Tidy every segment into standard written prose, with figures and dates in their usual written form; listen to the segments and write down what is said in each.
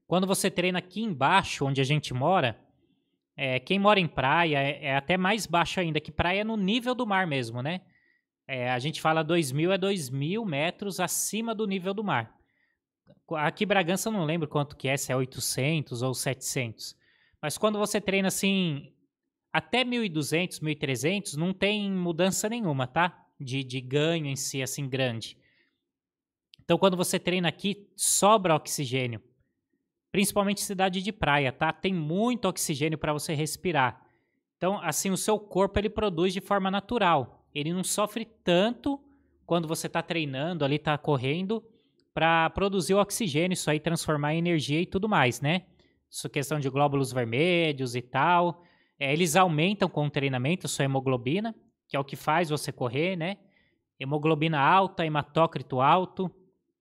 Quando você treina aqui embaixo, onde a gente mora, quem mora em praia é até mais baixo ainda, que praia é no nível do mar mesmo, né? A gente fala 2.000 é 2.000 metros acima do nível do mar. Aqui em Bragança eu não lembro quanto que é, se é 800 ou 700. Mas quando você treina assim, até 1.200, 1.300, não tem mudança nenhuma, tá? De ganho em si, assim, grande. Então, quando você treina aqui, sobra oxigênio. Principalmente cidade de praia, tá? Tem muito oxigênio para você respirar. Então, assim, o seu corpo ele produz de forma natural. Ele não sofre tanto quando você está treinando, ali está correndo, para produzir o oxigênio, isso aí transformar em energia e tudo mais, né? Isso é questão de glóbulos vermelhos e tal. Eles aumentam com o treinamento a sua hemoglobina, que é o que faz você correr, né? Hemoglobina alta, hematócrito alto.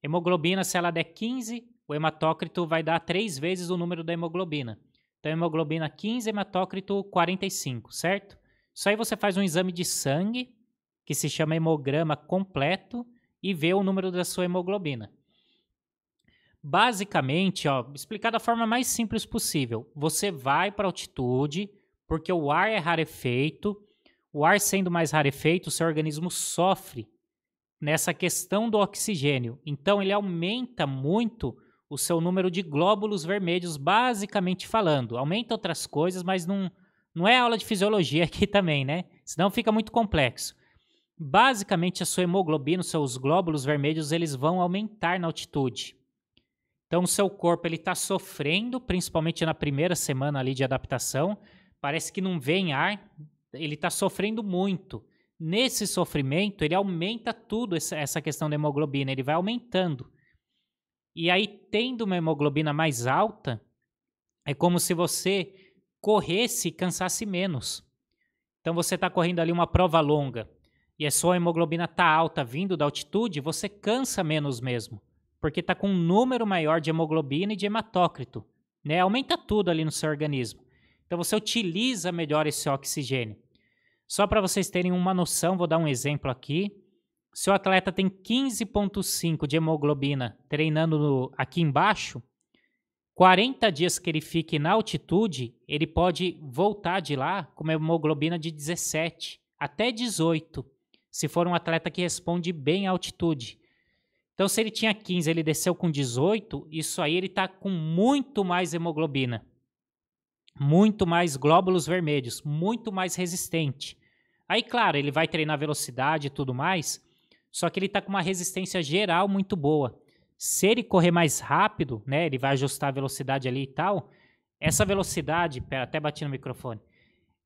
Hemoglobina, se ela der 15, o hematócrito vai dar 3 vezes o número da hemoglobina. Então, hemoglobina 15, hematócrito 45, certo? Isso aí você faz um exame de sangue, que se chama hemograma completo, e vê o número da sua hemoglobina. Basicamente, ó, explicar da forma mais simples possível, você vai para altitude, porque o ar é rarefeito, o ar sendo mais rarefeito, o seu organismo sofre nessa questão do oxigênio. Então, ele aumenta muito o seu número de glóbulos vermelhos, basicamente falando. Aumenta outras coisas, mas não é aula de fisiologia aqui também, né? Senão fica muito complexo. Basicamente, a sua hemoglobina, os seus glóbulos vermelhos, eles vão aumentar na altitude. Então, o seu corpo ele está sofrendo, principalmente na primeira semana ali de adaptação. Parece que não vem ar, ele está sofrendo muito. Nesse sofrimento, ele aumenta tudo essa questão da hemoglobina, ele vai aumentando. E aí, tendo uma hemoglobina mais alta, é como se você corresse e cansasse menos. Então, você está correndo ali uma prova longa e a sua hemoglobina está alta vindo da altitude, você cansa menos mesmo, porque está com um número maior de hemoglobina e de hematócrito, né? Aumenta tudo ali no seu organismo. Então, você utiliza melhor esse oxigênio. Só para vocês terem uma noção, vou dar um exemplo aqui. Se o atleta tem 15,5 de hemoglobina treinando aqui embaixo, 40 dias que ele fique na altitude, ele pode voltar de lá com uma hemoglobina de 17 até 18, se for um atleta que responde bem à altitude. Então, se ele tinha 15, ele desceu com 18, isso aí ele está com muito mais hemoglobina, muito mais glóbulos vermelhos, muito mais resistente. Aí, claro, ele vai treinar velocidade e tudo mais, só que ele está com uma resistência geral muito boa. Se ele correr mais rápido, né, ele vai ajustar a velocidade ali e tal, essa velocidade, até bati no microfone,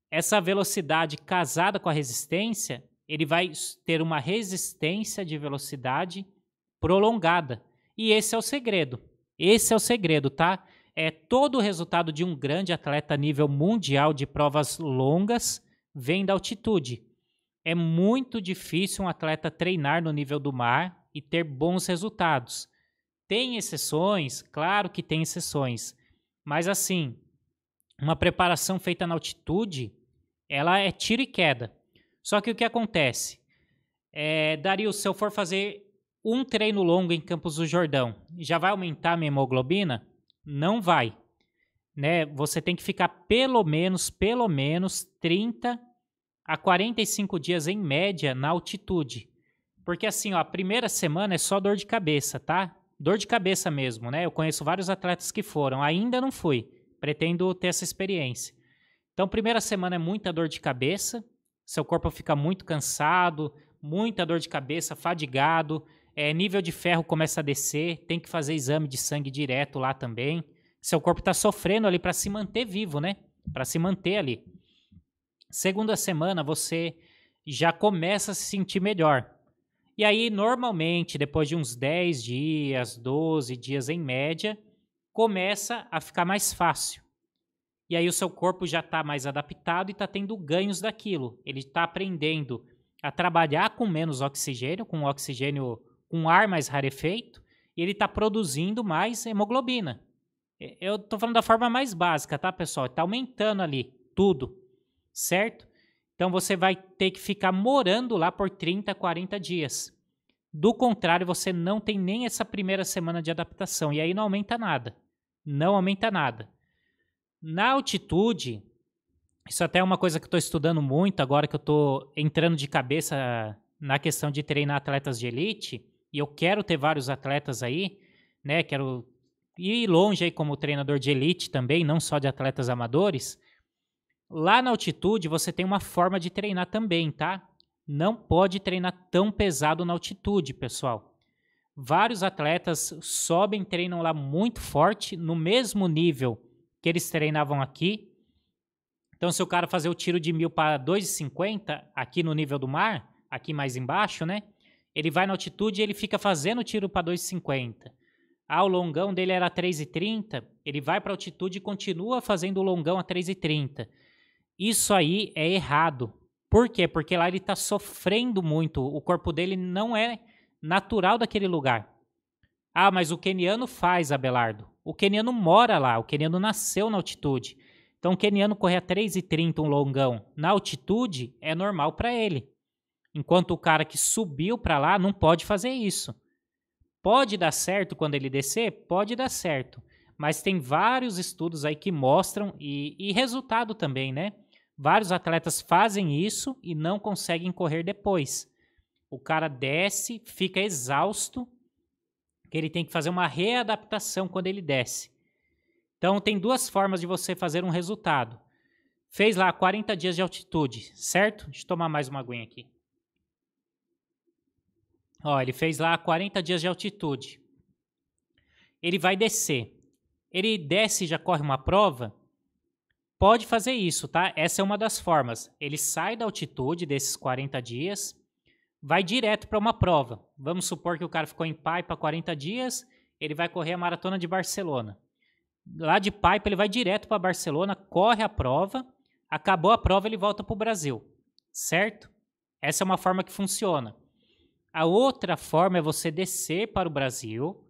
essa velocidade casada com a resistência, ele vai ter uma resistência de velocidade prolongada. E esse é o segredo. Esse é o segredo, tá? Todo o resultado de um grande atleta a nível mundial de provas longas vem da altitude. É muito difícil um atleta treinar no nível do mar e ter bons resultados. Tem exceções? Claro que tem exceções. Mas assim, uma preparação feita na altitude, ela é tiro e queda. Só que o que acontece? Dario, se eu for fazer um treino longo em Campos do Jordão, já vai aumentar a minha hemoglobina? Não vai. Né? Você tem que ficar pelo menos 30 a 45 dias em média na altitude. Porque assim, ó, a primeira semana é só dor de cabeça, tá? Dor de cabeça mesmo, né? Eu conheço vários atletas que foram, ainda não fui. Pretendo ter essa experiência. Então, primeira semana é muita dor de cabeça, seu corpo fica muito cansado, muita dor de cabeça, fadigado, nível de ferro começa a descer, tem que fazer exame de sangue direto lá também. Seu corpo está sofrendo ali para se manter vivo, né? Para se manter ali. Segunda semana você já começa a se sentir melhor. E aí, normalmente, depois de uns 10 dias, 12 dias em média, começa a ficar mais fácil. E aí o seu corpo já está mais adaptado e está tendo ganhos daquilo. Ele está aprendendo a trabalhar com menos oxigênio, com oxigênio com ar mais rarefeito, e ele está produzindo mais hemoglobina. Eu estou falando da forma mais básica, tá, pessoal? Está aumentando ali tudo, certo? Então você vai ter que ficar morando lá por 30, 40 dias. Do contrário, você não tem nem essa primeira semana de adaptação, e aí não aumenta nada. Não aumenta nada. Na altitude, isso até é uma coisa que eu estou estudando muito agora que eu estou entrando de cabeça na questão de treinar atletas de elite, e eu quero ter vários atletas aí, né? Quero ir longe aí como treinador de elite também, não só de atletas amadores. Lá na altitude você tem uma forma de treinar também, tá? Não pode treinar tão pesado na altitude, pessoal. Vários atletas sobem, treinam lá muito forte, no mesmo nível que eles treinavam aqui. Então, se o cara fazer o tiro de 1.000 para 2,50 aqui no nível do mar, aqui mais embaixo, né? Ele vai na altitude e ele fica fazendo o tiro para 2,50. Ah, o longão dele era 3,30, ele vai para altitude e continua fazendo o longão a 3,30. Isso aí é errado. Por quê? Porque lá ele está sofrendo muito, o corpo dele não é natural daquele lugar. Ah, mas o queniano faz, Abelardo. O queniano mora lá, o queniano nasceu na altitude. Então, o queniano correr a 3,30 um longão na altitude é normal para ele. Enquanto o cara que subiu para lá não pode fazer isso. Pode dar certo quando ele descer? Pode dar certo. Mas tem vários estudos aí que mostram, e resultado também, né? Vários atletas fazem isso e não conseguem correr depois. O cara desce, fica exausto, que ele tem que fazer uma readaptação quando ele desce. Então, tem duas formas de você fazer um resultado. Fez lá 40 dias de altitude, certo? Deixa eu tomar mais uma aguinha aqui. Ó, ele fez lá 40 dias de altitude. Ele vai descer. Ele desce e já corre uma prova? Pode fazer isso, tá? Essa é uma das formas. Ele sai da altitude desses 40 dias, vai direto para uma prova. Vamos supor que o cara ficou em Paipa 40 dias, ele vai correr a Maratona de Barcelona. Lá de Paipa ele vai direto para Barcelona, corre a prova, acabou a prova ele volta para o Brasil, certo? Essa é uma forma que funciona. A outra forma é você descer para o Brasil,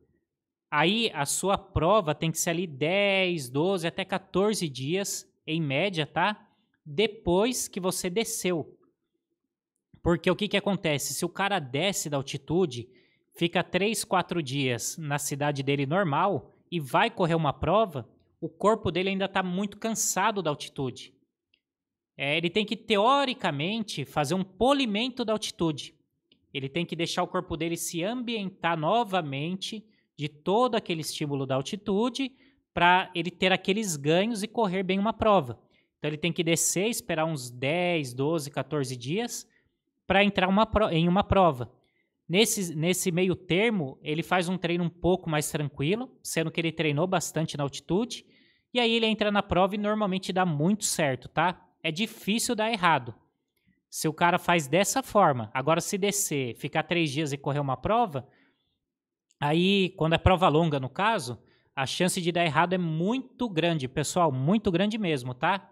aí a sua prova tem que ser ali 10, 12, até 14 dias, em média, tá? Depois que você desceu. Porque o que acontece? Se o cara desce da altitude, fica 3, 4 dias na cidade dele normal e vai correr uma prova, o corpo dele ainda está muito cansado da altitude. Ele tem que, teoricamente, fazer um polimento da altitude. Ele tem que deixar o corpo dele se ambientar novamente de todo aquele estímulo da altitude para ele ter aqueles ganhos e correr bem uma prova. Então ele tem que descer, esperar uns 10, 12, 14 dias para entrar em uma prova. Nesse meio termo, ele faz um treino um pouco mais tranquilo, sendo que ele treinou bastante na altitude, e aí ele entra na prova e normalmente dá muito certo, tá? É difícil dar errado. Se o cara faz dessa forma, agora se descer, ficar 3 dias e correr uma prova, aí, quando é prova longa no caso, a chance de dar errado é muito grande, pessoal, muito grande mesmo, tá?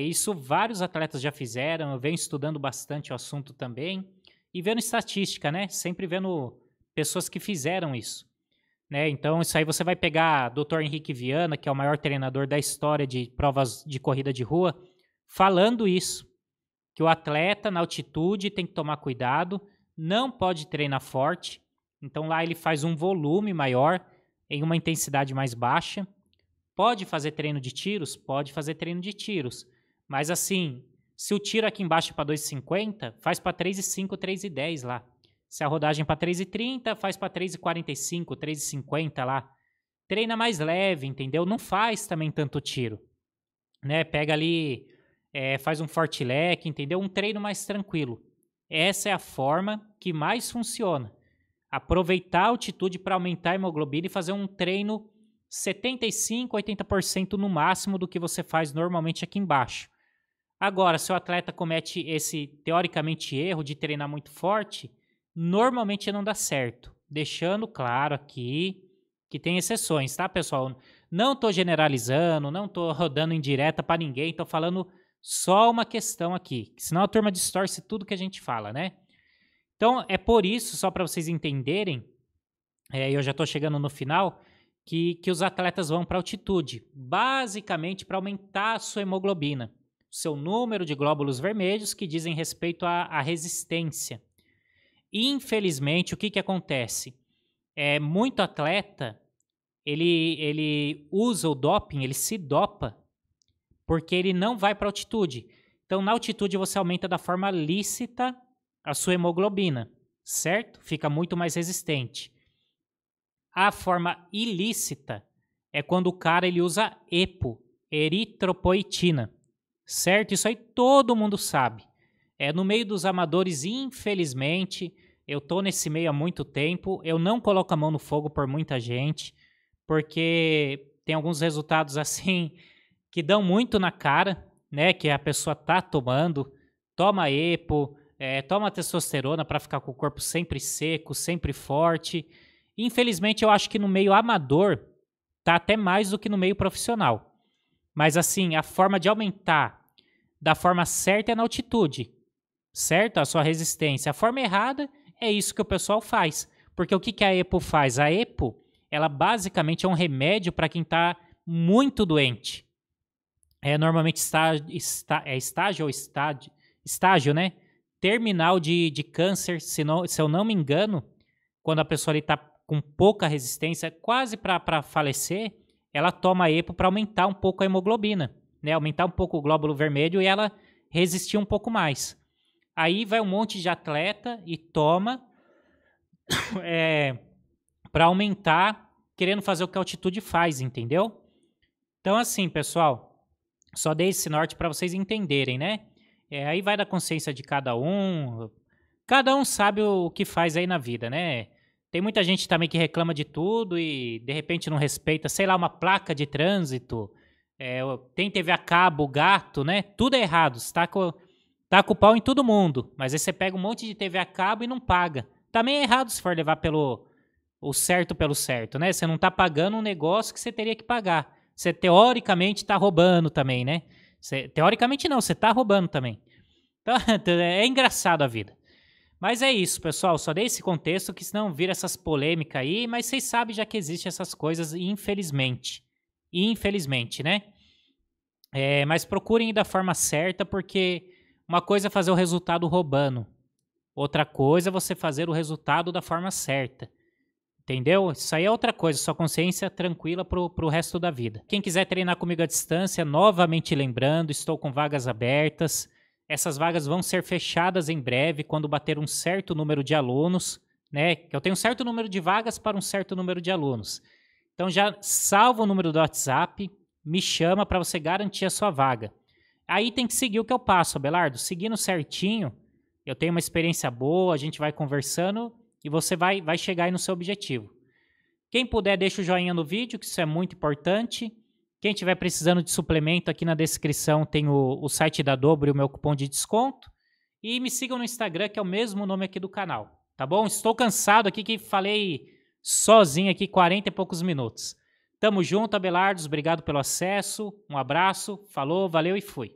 Isso vários atletas já fizeram, eu venho estudando bastante o assunto também, e vendo estatística, né? Sempre vendo pessoas que fizeram isso, né? Então, isso aí você vai pegar Dr. Henrique Viana, que é o maior treinador da história de provas de corrida de rua, falando isso, que o atleta na altitude tem que tomar cuidado, não pode treinar forte, então lá ele faz um volume maior em uma intensidade mais baixa. Pode fazer treino de tiros? Pode fazer treino de tiros, mas assim, se o tiro aqui embaixo é para 2,50, faz para 3,5, 3,10 lá. Se a rodagem para 3,30, faz para 3,45, 3,50 lá. Treina mais leve, entendeu? Não faz também tanto tiro, né? Pega ali, faz um forte-leque, entendeu? Um treino mais tranquilo. Essa é a forma que mais funciona. Aproveitar a altitude para aumentar a hemoglobina e fazer um treino 75, 80% no máximo do que você faz normalmente aqui embaixo. Agora, se o atleta comete esse, teoricamente, erro de treinar muito forte, normalmente não dá certo. Deixando claro aqui que tem exceções, tá, pessoal? Não estou generalizando, não estou dando indireta para ninguém, estou falando só uma questão aqui, senão a turma distorce tudo que a gente fala, né? Então, é por isso, só para vocês entenderem, eu já estou chegando no final, que os atletas vão para altitude, basicamente para aumentar a sua hemoglobina, seu número de glóbulos vermelhos que dizem respeito à resistência. Infelizmente, o que acontece? Muito atleta ele usa o doping, ele se dopa, porque ele não vai para altitude. Então, na altitude, você aumenta da forma lícita a sua hemoglobina, certo? Fica muito mais resistente. A forma ilícita é quando o cara ele usa EPO, eritropoetina, certo? Isso aí todo mundo sabe. No meio dos amadores, infelizmente, eu tô nesse meio há muito tempo, eu não coloco a mão no fogo por muita gente, porque tem alguns resultados assim que dão muito na cara, né? Que a pessoa tá tomando, toma EPO, toma testosterona para ficar com o corpo sempre seco, sempre forte. Infelizmente, eu acho que no meio amador tá até mais do que no meio profissional. Mas assim, a forma de aumentar da forma certa é na altitude, certo? A sua resistência. A forma errada é isso que o pessoal faz. Porque o que a EPO faz? A EPO, ela basicamente é um remédio para quem está muito doente. Normalmente estágio, né? Terminal de câncer, se eu não me engano, quando a pessoa está com pouca resistência, quase para falecer, ela toma EPO para aumentar um pouco a hemoglobina, né? Aumentar um pouco o glóbulo vermelho e ela resistir um pouco mais. Aí vai um monte de atleta e toma para aumentar, querendo fazer o que a altitude faz, entendeu? Então, assim, pessoal, só dei esse norte para vocês entenderem, né? Aí vai da consciência de cada um. Cada um sabe o que faz aí na vida, né? Tem muita gente também que reclama de tudo e de repente não respeita, sei lá, uma placa de trânsito. Tem TV a cabo, gato, né? Tudo é errado. Você tá com o pau em todo mundo. Mas aí você pega um monte de TV a cabo e não paga. Também é errado se for levar o certo pelo certo, né? Você não tá pagando um negócio que você teria que pagar. Você teoricamente tá roubando também, né? Teoricamente não, você tá roubando também. Então, é engraçado a vida. Mas é isso, pessoal. Só dei esse contexto que senão vira essas polêmicas aí, mas vocês sabem já que existem essas coisas, infelizmente. Infelizmente, né? Mas procurem ir da forma certa, porque uma coisa é fazer o resultado roubando. Outra coisa é você fazer o resultado da forma certa. Entendeu? Isso aí é outra coisa, sua consciência tranquila pro resto da vida. Quem quiser treinar comigo à distância, novamente lembrando, estou com vagas abertas. Essas vagas vão ser fechadas em breve, quando bater um certo número de alunos, né? Que eu tenho um certo número de vagas para um certo número de alunos. Então já salva o número do WhatsApp, me chama para você garantir a sua vaga. Aí tem que seguir o que eu passo, Abelardo. Seguindo certinho, eu tenho uma experiência boa, a gente vai conversando e você vai chegar aí no seu objetivo. Quem puder, deixa o joinha no vídeo, que isso é muito importante. Quem estiver precisando de suplemento, aqui na descrição tem o site da Dobro e o meu cupom de desconto. E me sigam no Instagram, que é o mesmo nome aqui do canal. Tá bom? Estou cansado aqui, que falei sozinho aqui 40 e poucos minutos. Tamo junto, Abelardos. Obrigado pelo acesso. Um abraço. Falou, valeu e fui.